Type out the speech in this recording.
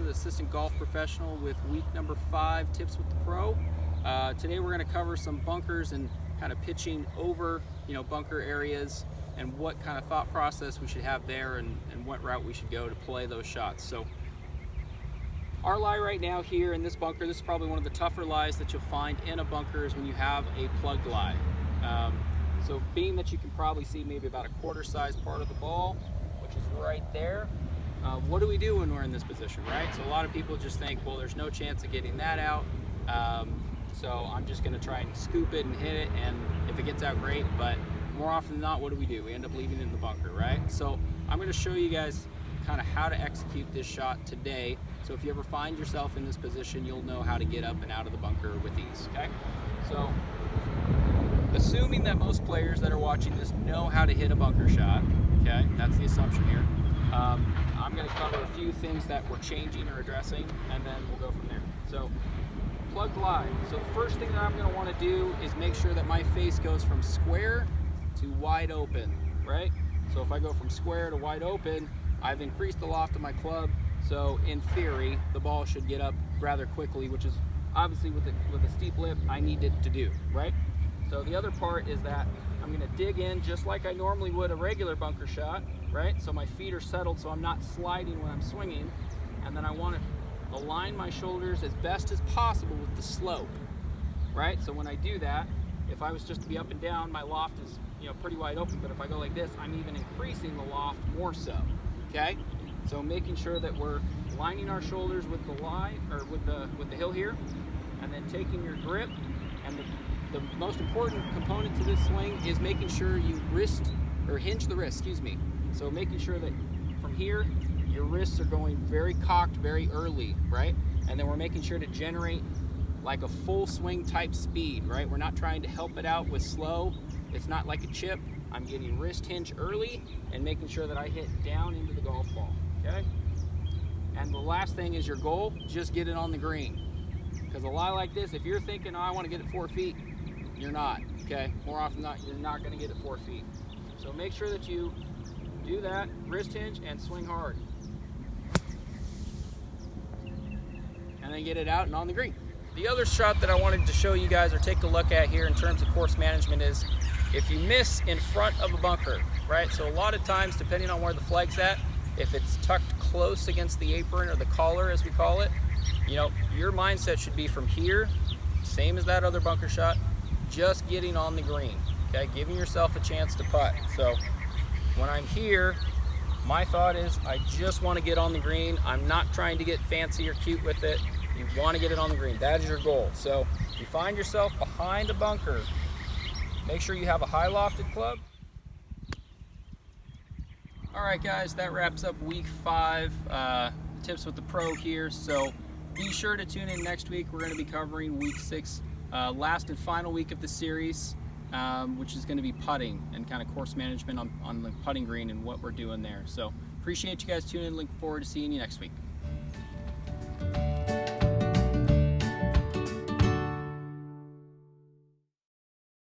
the Assistant Golf Professional with week number 5, Tips with the Pro. Today we're going to cover some bunkers and kind of pitching over, bunker areas and what kind of thought process we should have there and what route we should go to play those shots. So our lie right now here in this bunker, this is probably one of the tougher lies that you'll find in a bunker, is when you have a plugged lie. So being that you can probably see maybe about a quarter size part of the ball, which is right there, what do we do when we're in this position, right? So a lot of people just think, well, there's no chance of getting that out, so I'm just going to try and scoop it and hit it, and if it gets out, great, but more often than not, what do? We end up leaving it in the bunker, right? So I'm going to show you guys kind of how to execute this shot today, so if you ever find yourself in this position, you'll know how to get up and out of the bunker with ease, okay? So assuming that most players that are watching this know how to hit a bunker shot, okay, that's the assumption here. I'm going to cover a few things that we're changing or addressing, and then we'll go from there. So, plugged lie. So the first thing that I'm going to want to do is make sure that my face goes from square to wide open, right? So if I go from square to wide open, I've increased the loft of my club, so in theory, the ball should get up rather quickly, which is obviously with a steep lip, I need it to do, right? So the other part is that I'm going to dig in just like I normally would a regular bunker shot, right? So my feet are settled so I'm not sliding when I'm swinging, and then I want to align my shoulders as best as possible with the slope, right? So when I do that, if I was just to be up and down, my loft is pretty wide open, but if I go like this, I'm even increasing the loft more so, okay? So making sure that we're lining our shoulders with the line, or with the hill here, and then taking your grip, and the most important component to this swing is making sure you hinge the wrist, So making sure that from here, your wrists are going very cocked very early, right? And then we're making sure to generate like a full swing type speed, right? We're not trying to help it out with slow. It's not like a chip. I'm getting wrist hinge early and making sure that I hit down into the golf ball, okay? And the last thing is your goal, just get it on the green. Because a lie like this, if you're thinking, oh, I want to get it 4 feet, you're not, okay? More often than not, you're not going to get it 4 feet. So make sure that you do that, wrist hinge, and swing hard. And then get it out and on the green. The other shot that I wanted to show you guys or take a look at here in terms of course management is if you miss in front of a bunker, right? So a lot of times, depending on where the flag's at, if it's tucked close against the apron or the collar as we call it, your mindset should be from here, same as that other bunker shot, just getting on the green, okay? Giving yourself a chance to putt. So when I'm here, my thought is I just want to get on the green. I'm not trying to get fancy or cute with it. You want to get it on the green. That is your goal. So if you find yourself behind a bunker, make sure you have a high lofted club. All right, guys, that wraps up week 5, Tips with the Pro here. So be sure to tune in next week. We're going to be covering week 6, last and final week of the series, which is going to be putting and kind of course management on the putting green and what we're doing there. So appreciate you guys tuning in. Looking forward to seeing you next week.